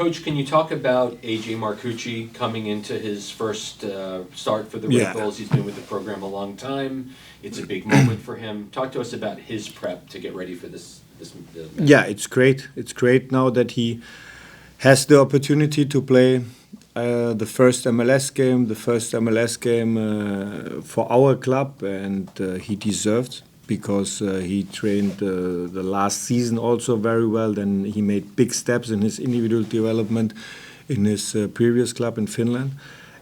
Coach, can you talk about A.J. Marcucci coming into his first start for the Red Bulls? He's been with the program a long time. It's a big moment for him. Talk to us about his prep to get ready for this match. Yeah, it's great. It's great now that he has the opportunity to play the first MLS game for our club, and he deserves, because he trained the last season also very well. Then he made big steps in his individual development in his previous club in Finland.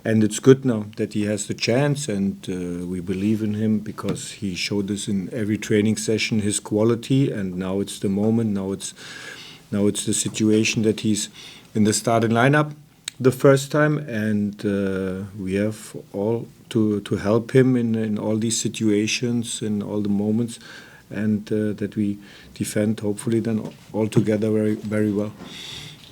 And it's good now that he has the chance, and we believe in him because he showed this in every training session, his quality, and now it's the moment. Now it's the situation that he's in the starting lineup the first time, and we have all to help him in all these situations, in all the moments, and that we defend hopefully then all together very, very well.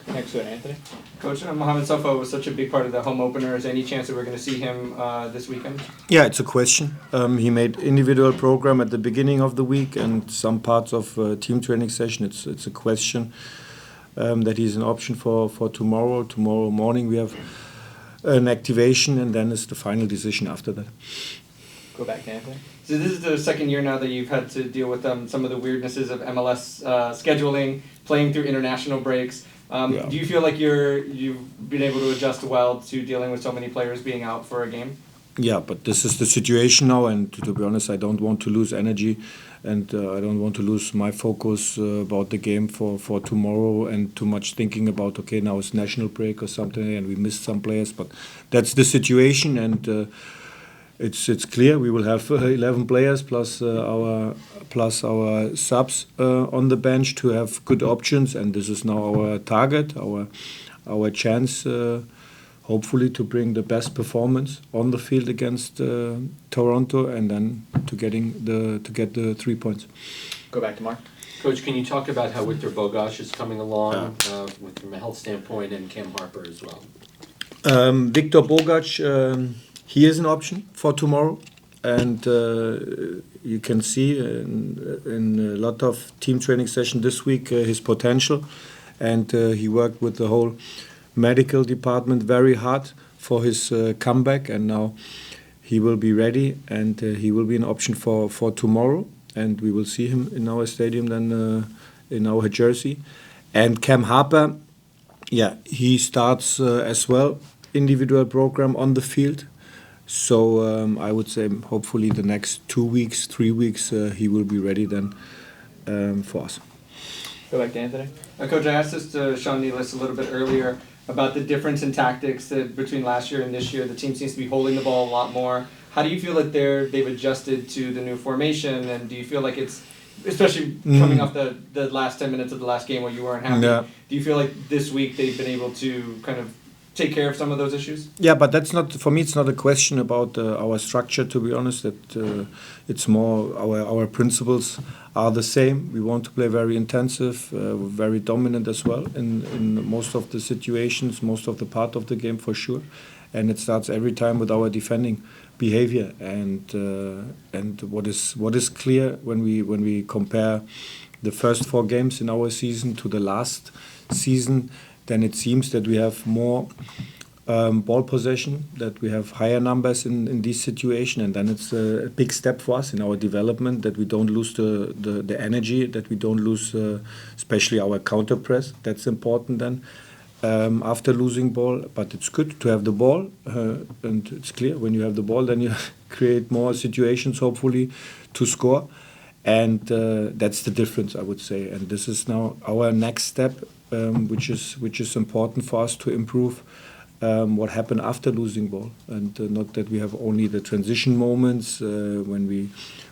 Thanks for it, Anthony. Coach, Mohamed Sofa was such a big part of the home opener. Is there any chance that we're going to see him this weekend? Yeah, it's a question. He made individual program at the beginning of the week and some parts of team training session. It's a question that he's an option for tomorrow. Tomorrow morning we have an activation, and then it's the final decision after that. Go back to Anthony. So this is the second year now that you've had to deal with some of the weirdnesses of MLS scheduling, playing through international breaks. Do you feel like you've been able to adjust well to dealing with so many players being out for a game? Yeah, but this is the situation now, and to be honest, I don't want to lose energy, and I don't want to lose my focus about the game for tomorrow, and too much thinking about, okay, now it's national break or something and we missed some players, but that's the situation, and it's clear we will have 11 players plus our subs on the bench to have good options, and this is now our target, our chance, hopefully to bring the best performance on the field against Toronto, and then to get the 3 points. Go back to Mark. Coach, can you talk about how Victor Bogash is coming along from a health standpoint, and Cam Harper as well? Victor Bogash, he is an option for tomorrow, and you can see in a lot of team training session this week his potential, and he worked with the whole medical department very hard for his comeback, and now he will be ready, and he will be an option for tomorrow, and we will see him in our stadium then in our jersey. And Cam Harper, yeah, he starts as well individual program on the field. So I would say hopefully the next 2 weeks, 3 weeks, he will be ready then for us. Go back to Anthony. Coach, I asked this to Sean Nealis a little bit earlier about the difference in tactics between last year and this year. The team seems to be holding the ball a lot more. How do you feel like they've adjusted to the new formation, and do you feel like it's, especially coming off the last 10 minutes of the last game where you weren't happy, do you feel like this week they've been able to kind of take care of some of those issues? Yeah, but that's not, for me, it's not a question about our structure, to be honest. That it's more our principles are the same. We want to play very intensive, very dominant as well in most of the situations, most of the part of the game for sure. And it starts every time with our defending behavior. And what is clear when we compare the first 4 games in our season to the last season, then it seems that we have more ball possession, that we have higher numbers in this situation, and then it's a big step for us in our development, that we don't lose the energy, that we don't lose especially our counter press. That's important then after losing ball, but it's good to have the ball, and it's clear when you have the ball then you create more situations hopefully to score, and that's the difference, I would say. And this is now our next step, which is important for us to improve what happened after losing ball, and not that we have only the transition moments when we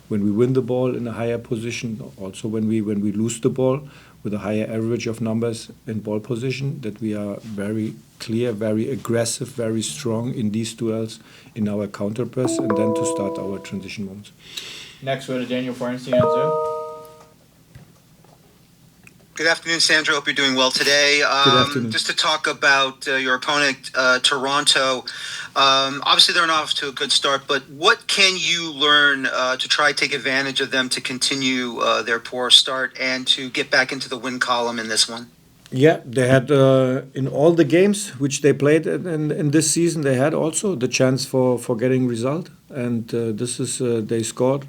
win the ball in a higher position, also when we lose the ball with a higher average of numbers in ball position, that we are very clear, very aggressive, very strong in these duels in our counter press, and then to start our transition moments. Next, we go to Daniel Farnstein on Zoom. Good afternoon, Sandro. Hope you're doing well today. Good afternoon. Just to talk about your opponent, Toronto. Obviously, they're not off to a good start, but what can you learn to try to take advantage of them to continue their poor start and to get back into the win column in this one? Yeah, they had in all the games which they played in this season, they had also the chance for getting result, and this is they scored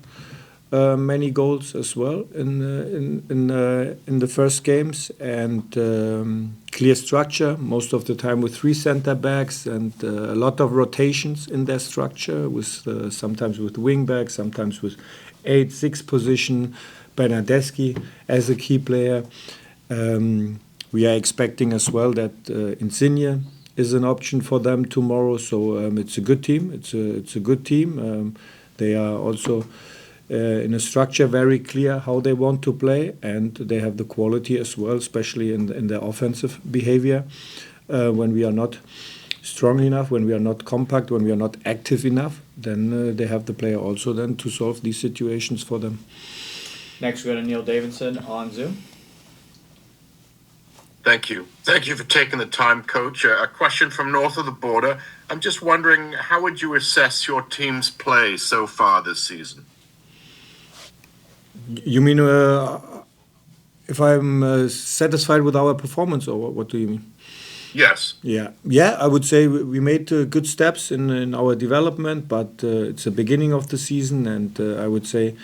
many goals as well in the first games, and clear structure most of the time with three center backs and a lot of rotations in their structure with sometimes with wing backs, sometimes with 8-6 position. Bernardeschi as a key player. We are expecting as well that Insigne is an option for them tomorrow. So it's a good team. It's a good team. They are also in a structure very clear how they want to play, and they have the quality as well, especially in their offensive behavior. When we are not strong enough, when we are not compact, when we are not active enough, then they have the player also then to solve these situations for them. Next, we go to Neil Davidson on Zoom. Thank you. Thank you for taking the time, Coach. A question from north of the border. I'm just wondering, how would you assess your team's play so far this season? You mean if I'm satisfied with our performance, or what do you mean? Yes. Yeah. I would say we made good steps in our development, but it's the beginning of the season, and I would say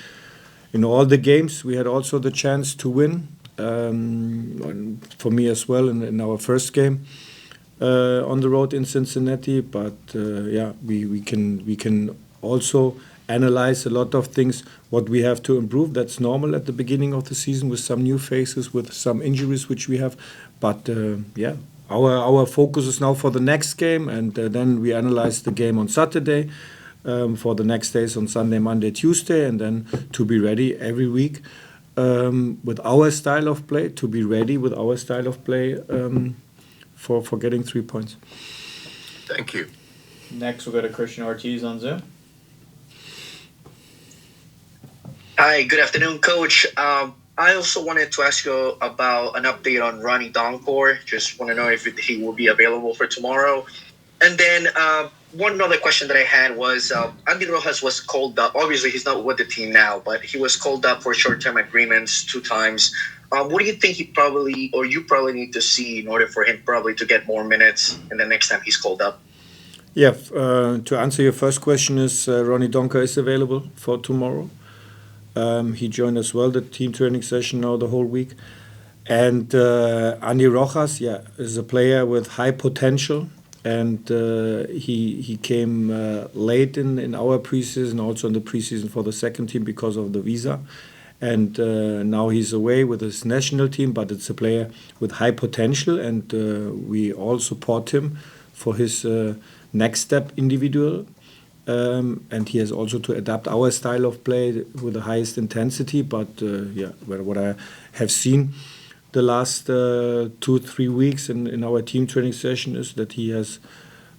in all the games we had also the chance to win. For me as well in our first game on the road in Cincinnati, but we can also analyze a lot of things what we have to improve. That's normal at the beginning of the season with some new faces, with some injuries which we have, but our focus is now for the next game, and then we analyze the game on Saturday, for the next days on Sunday, Monday, Tuesday, and then to be ready every week with our style of play, for getting 3 points. Thank you. Next, we'll go to Christian Ortiz on Zoom. Hi, good afternoon, Coach. I also wanted to ask you about an update on Ronnie Donkor. Just want to know if he will be available for tomorrow. And then one other question that I had was Andy Rojas was called up. Obviously, he's not with the team now, but he was called up for short-term agreements 2 times. What do you think you probably need to see in order for him probably to get more minutes in the next time he's called up? Yeah, to answer your first question is Ronnie Donker is available for tomorrow. He joined as well the team training session now the whole week. And Andy Rojas, is a player with high potential. And he came late in our preseason, also in the preseason for the second team because of the visa. And now he's away with his national team, but it's a player with high potential, and we all support him for his next step individual. And he has also to adapt our style of play with the highest intensity. But what I have seen the last 2-3 weeks in our team training session is that he has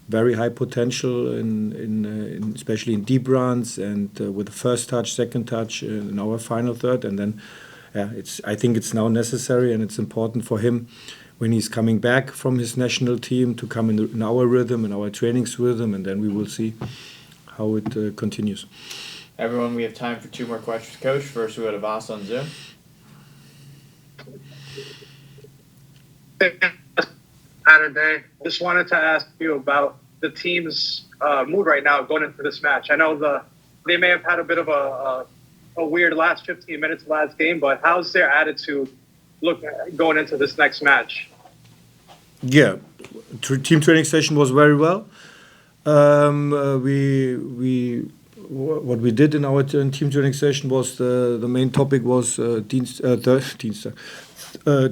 very high potential in especially in deep runs and with the first touch, second touch in our final third. And then I think it's now necessary and it's important for him when he's coming back from his national team to come in our rhythm, in our trainings rhythm, and then we will see how it continues. Everyone, we have time for 2 more questions, Coach. First, we go to Voss on Zoom. Saturday. Just wanted to ask you about the team's mood right now going into this match. I know they may have had a bit of a weird last 15 minutes of last game, but how's their attitude going into this next match? Yeah, team training session was very well. What we did in our team training session was the main topic was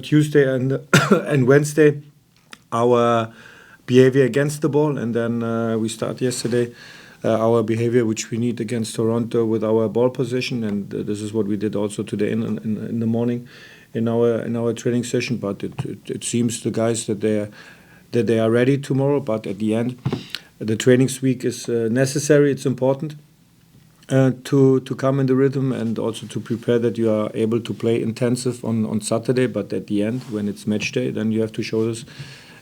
Tuesday and Wednesday, our behavior against the ball, and then we start yesterday our behavior which we need against Toronto with our ball position, and this is what we did also today in the morning in our training session. But it seems the guys that they are ready tomorrow. But at the end, the trainings week is necessary. It's important to come in the rhythm and also to prepare that you are able to play intensive on Saturday. But at the end, when it's match day, then you have to show this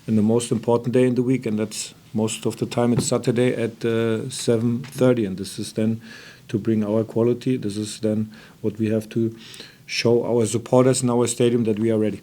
in the most important day in the week, and that's most of the time it's Saturday at 7:30, and this is then to bring our quality. This is then what we have to show our supporters in our stadium that we are ready.